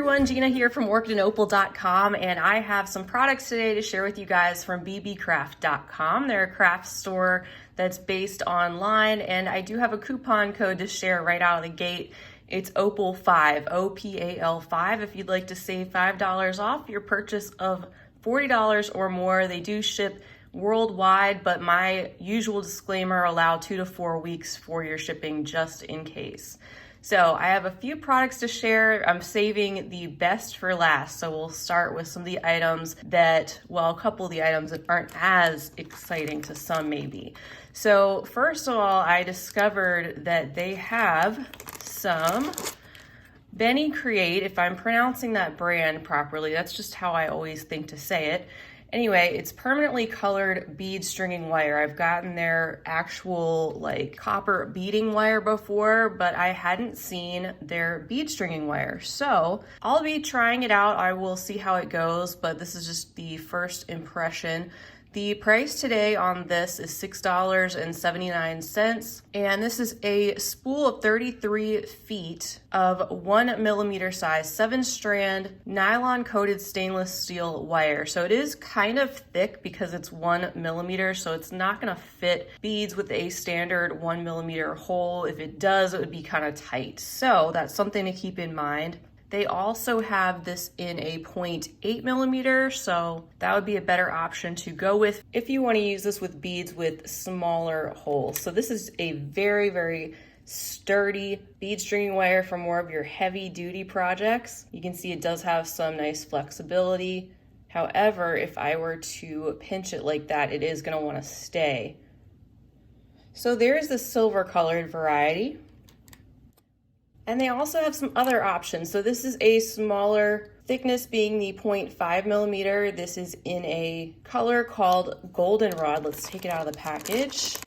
everyone, Gina here from orchidandopal.com, and I have some products today to share with you guys from beebeecraft.com. They're a craft store that's based online, and I do have a coupon code to share right out of the gate. It's Opal5, OPAL5, if you'd like to save $5 off your purchase of $40 or more. They do ship worldwide, but my usual disclaimer, allow 2 to 4 weeks for your shipping just in case. So I have a few products to share. I'm saving the best for last. So we'll start with some of the items that, well, a couple of the items that aren't as exciting to some maybe. So first of all, I discovered that they have some BENECREAT, if I'm pronouncing that brand properly. That's just how I always think to say it. Anyway, it's permanently colored bead stringing wire. I've gotten their actual like copper beading wire before, but I hadn't seen their bead stringing wire. So I'll be trying it out. I will see how it goes, but this is just the first impression. The price today on this is $6.79, and this is a spool of 33 feet of 1 millimeter size, 7-strand, nylon-coated stainless steel wire. So it is kind of thick because it's 1 millimeter, so it's not gonna fit beads with a standard 1 millimeter hole. If it does, it would be kind of tight. So that's something to keep in mind. They also have this in a 0.8 millimeter, so that would be a better option to go with if you want to use this with beads with smaller holes. So this is a very, very sturdy bead stringing wire for more of your heavy duty projects. You can see it does have some nice flexibility. However, if I were to pinch it like that, it is going to want to stay. So there's the silver colored variety. And they also have some other options. So this is a smaller thickness, being the 0.5 millimeter. This is in a color called Goldenrod. Let's take it out of the package.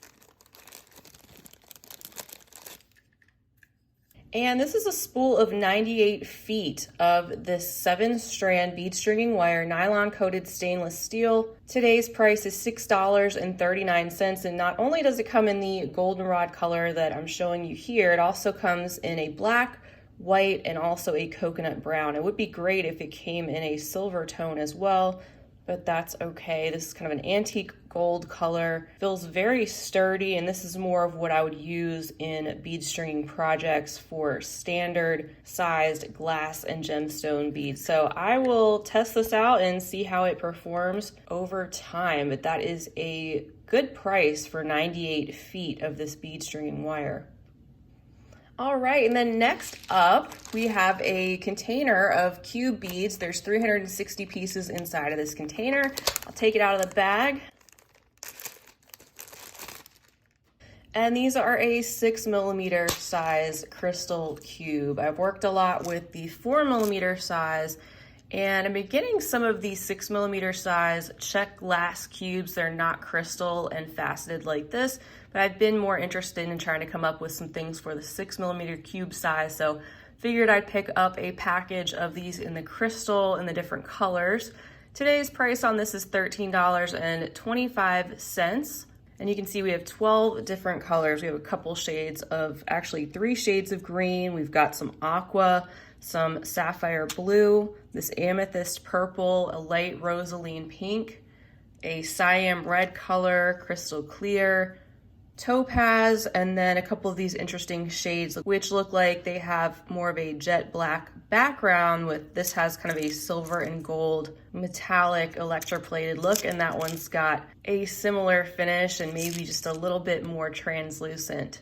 And this is a spool of 98 feet of this 7-strand bead stringing wire, nylon coated stainless steel. Today's price is $6.39, and not only does it come in the goldenrod color that I'm showing you here, it also comes in a black, white, and also a coconut brown. It would be great if it came in a silver tone as well, but that's okay. This is kind of an antique gold color, feels very sturdy, and this is more of what I would use in bead stringing projects for standard sized glass and gemstone beads. So I will test this out and see how it performs over time, but that is a good price for 98 feet of this bead stringing wire. All right, and then next up, we have a container of cube beads. There's 360 pieces inside of this container. I'll take it out of the bag. And these are a 6 millimeter size crystal cube. I've worked a lot with the 4 millimeter size, and I'm getting some of these 6 millimeter size check glass cubes. They're not crystal and faceted like this, but I've been more interested in trying to come up with some things for the 6 millimeter cube size. So figured I'd pick up a package of these in the crystal in the different colors. Today's price on this is $13.25. And you can see we have 12 different colors. We have a couple shades of, actually 3 shades of green. We've got some aqua, some sapphire blue, this amethyst purple, a light rosaline pink, a cyan red color, crystal clear, topaz, and then a couple of these interesting shades which look like they have more of a jet black background. With this has kind of a silver and gold metallic electroplated look, and that one's got a similar finish and maybe just a little bit more translucent.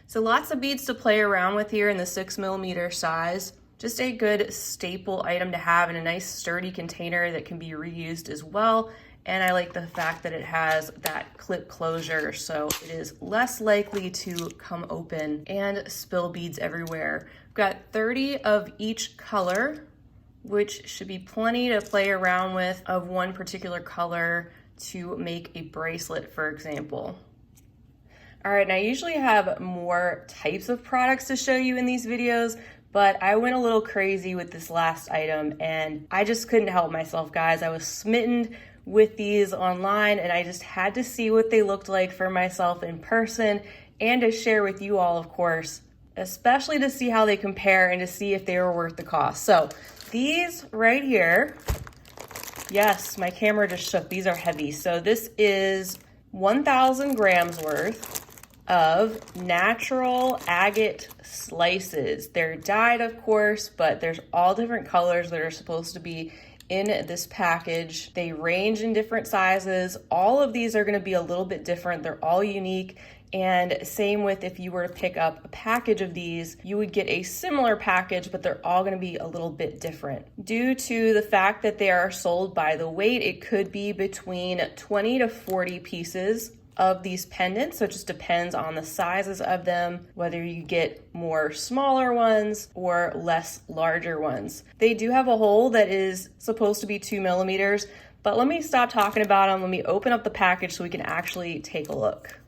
So lots of beads to play around with here in the 6 millimeter size. Just a good staple item to have in a nice sturdy container that can be reused as well. And I like the fact that it has that clip closure, so it is less likely to come open and spill beads everywhere. We've got 30 of each color, which should be plenty to play around with of one particular color to make a bracelet, for example. All right, and I usually have more types of products to show you in these videos, but I went a little crazy with this last item and I just couldn't help myself, guys. I was smitten with these online and I just had to see what they looked like for myself in person and to share with you all, of course, especially to see how they compare and to see if they were worth the cost. So these right here, yes, my camera just shook. These are heavy. So this is 1,000 grams worth of natural agate slices. They're dyed, of course, but there's all different colors that are supposed to be in this package. They range in different sizes. All of these are going to be a little bit different. They're all unique. And same with if you were to pick up a package of these, you would get a similar package, but they're all going to be a little bit different. Due to the fact that they are sold by the weight, it could be between 20 to 40 pieces of these pendants. So it just depends on the sizes of them, whether you get more smaller ones or less larger ones. They do have a hole that is supposed to be 2 millimeters, but let me stop talking about them. Let me open up the package so we can actually take a look.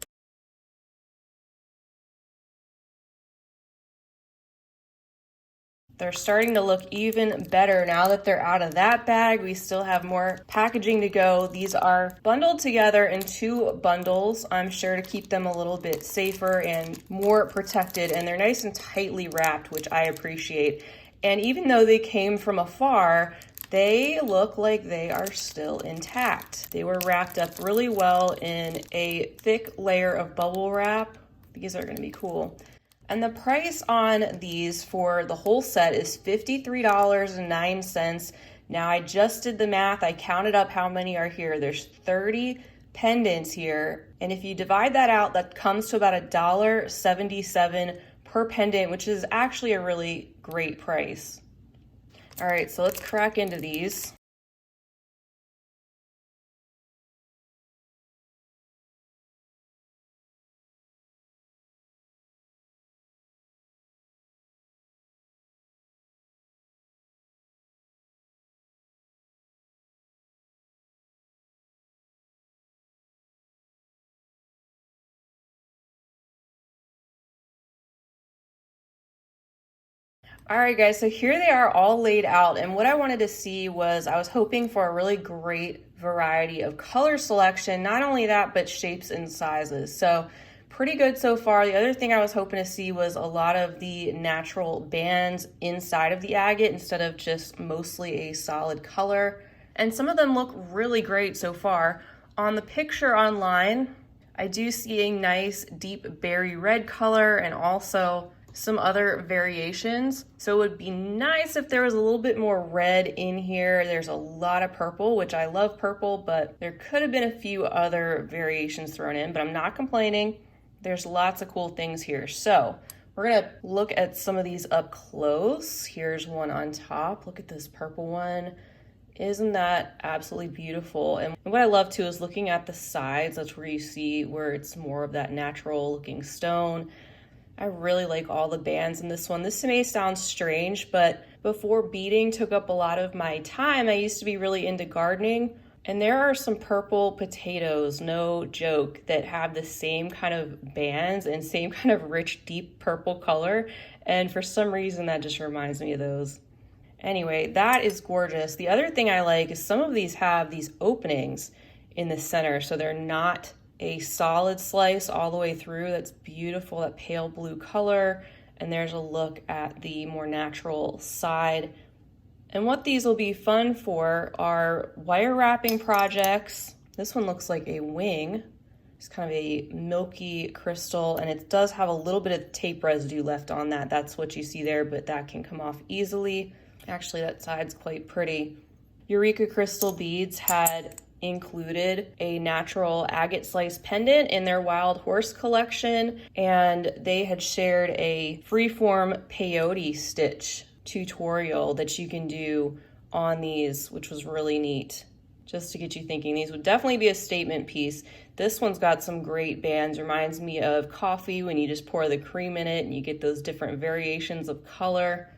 They're starting to look even better now that they're out of that bag. We still have more packaging to go. These are bundled together in 2 bundles, I'm sure, to keep them a little bit safer and more protected. And they're nice and tightly wrapped, which I appreciate. And even though they came from afar, they look like they are still intact. They were wrapped up really well in a thick layer of bubble wrap. These are going to be cool. And the price on these for the whole set is $53.09. Now I just did the math. I counted up how many are here. There's 30 pendants here. And if you divide that out, that comes to about $1.77 per pendant, which is actually a really great price. All right, so let's crack into these. All right, guys, so here they are all laid out. And what I wanted to see was I was hoping for a really great variety of color selection. Not only that, but shapes and sizes. So pretty good so far. The other thing I was hoping to see was a lot of the natural bands inside of the agate instead of just mostly a solid color. And some of them look really great so far. On the picture online, I do see a nice deep berry red color and also some other variations. So it would be nice if there was a little bit more red in here. There's a lot of purple, which I love purple, but there could have been a few other variations thrown in, but I'm not complaining. There's lots of cool things here. So we're gonna look at some of these up close. Here's one on top. Look at this purple one. Isn't that absolutely beautiful? And what I love too is looking at the sides. That's where you see where it's more of that natural looking stone. I really like all the bands in this one. This may sound strange, but before beading took up a lot of my time, I used to be really into gardening. And there are some purple potatoes, no joke, that have the same kind of bands and same kind of rich, deep purple color. And for some reason, that just reminds me of those. Anyway, that is gorgeous. The other thing I like is some of these have these openings in the center, so they're not a solid slice all the way through. That's beautiful, that pale blue color. And there's a look at the more natural side. And what these will be fun for are wire wrapping projects. This one looks like a wing. It's kind of a milky crystal, and it does have a little bit of tape residue left on that. That's what you see there, but that can come off easily. Actually, that side's quite pretty. Eureka Crystal Beads had included a natural agate slice pendant in their Wild Horse collection, and they had shared a freeform peyote stitch tutorial that you can do on these, which was really neat. Just to get you thinking, these would definitely be a statement piece. This one's got some great bands. Reminds me of coffee when you just pour the cream in it and you get those different variations of color.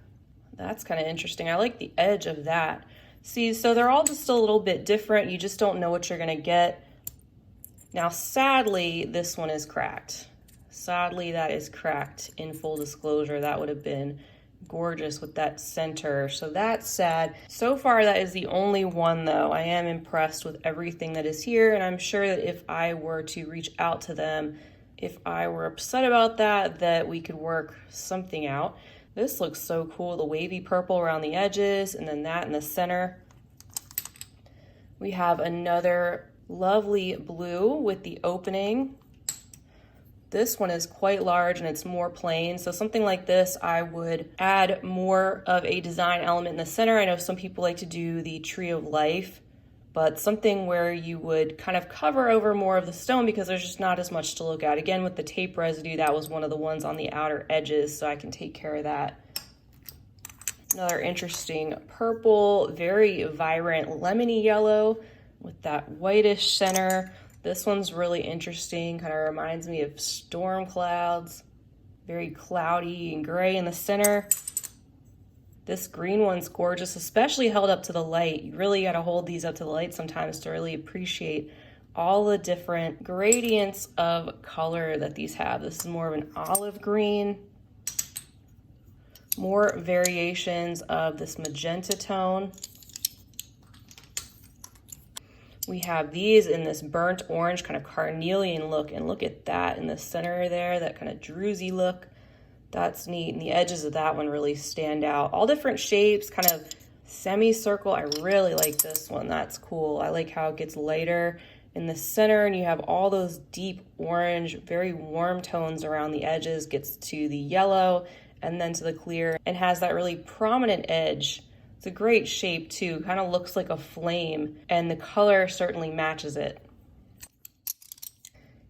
That's kind of interesting. I like the edge of that. See, so they're all just a little bit different. You just don't know what you're gonna get. Now, sadly, this one is cracked. Sadly, that is cracked. In full disclosure, that would have been gorgeous with that center. So that's sad. So far, that is the only one though. I am impressed with everything that is here, and I'm sure that if I were to reach out to them, if I were upset about that, that we could work something out. This looks so cool, the wavy purple around the edges and then that in the center. We have another lovely blue with the opening. This one is quite large and it's more plain. So something like this, I would add more of a design element in the center. I know some people like to do the tree of life, but something where you would kind of cover over more of the stone because there's just not as much to look at. Again, with the tape residue, that was one of the ones on the outer edges, so I can take care of that. Another interesting purple, very vibrant lemony yellow with that whitish center. This one's really interesting, kind of reminds me of storm clouds, very cloudy and gray in the center. This green one's gorgeous, especially held up to the light. You really got to hold these up to the light sometimes to really appreciate all the different gradients of color that these have. This is more of an olive green, more variations of this magenta tone. We have these in this burnt orange kind of carnelian look, and look at that in the center there, that kind of druzy look. That's neat, and the edges of that one really stand out. All different shapes, kind of semicircle. I really like this one, that's cool. I like how it gets lighter in the center, and you have all those deep orange, very warm tones around the edges, gets to the yellow, and then to the clear, and has that really prominent edge. It's a great shape too, kind of looks like a flame, and the color certainly matches it.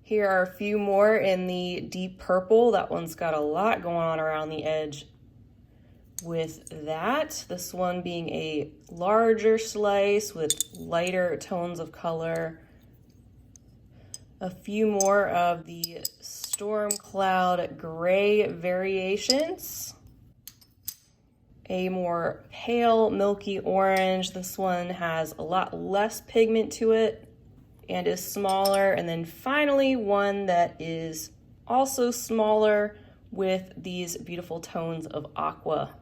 Here are a few more in the deep purple. That one's got a lot going on around the edge with that. This one being a larger slice with lighter tones of color. A few more of the storm cloud gray variations. A more pale milky orange. This one has a lot less pigment to it and is smaller. And then finally one that is also smaller with these beautiful tones of aqua.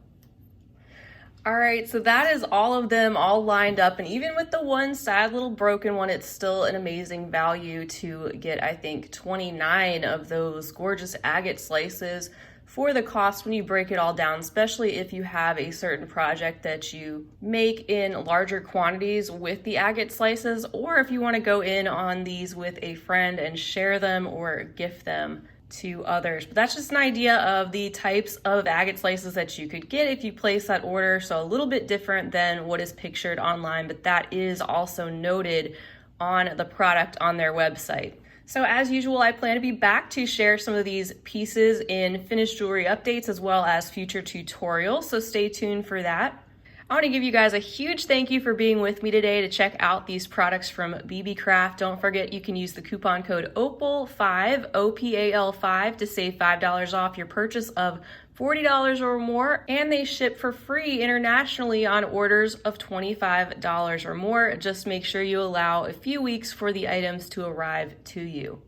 All right, so that is all of them all lined up, and even with the one sad little broken one, it's still an amazing value to get, I think, 29 of those gorgeous agate slices for the cost when you break it all down, especially if you have a certain project that you make in larger quantities with the agate slices, or if you want to go in on these with a friend and share them or gift them to others. But that's just an idea of the types of agate slices that you could get if you place that order. So a little bit different than what is pictured online, but that is also noted on the product on their website. So as usual, I plan to be back to share some of these pieces in finished jewelry updates as well as future tutorials, so stay tuned for that. I want to give you guys a huge thank you for being with me today to check out these products from Beebeecraft. Don't forget you can use the coupon code OPAL5, OPAL5, to save $5 off your purchase of $40 or more, and they ship for free internationally on orders of $25 or more. Just make sure you allow a few weeks for the items to arrive to you.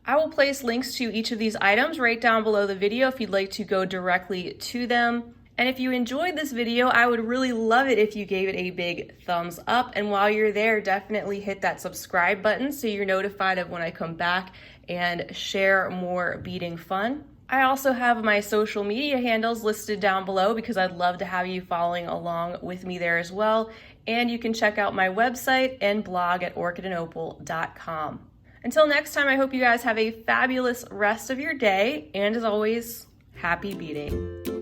I will place links to each of these items right down below the video if you'd like to go directly to them. And if you enjoyed this video, I would really love it if you gave it a big thumbs up. And while you're there, definitely hit that subscribe button so you're notified of when I come back and share more beading fun. I also have my social media handles listed down below because I'd love to have you following along with me there as well. And you can check out my website and blog at orchidandopal.com. Until next time, I hope you guys have a fabulous rest of your day. And as always, happy beading.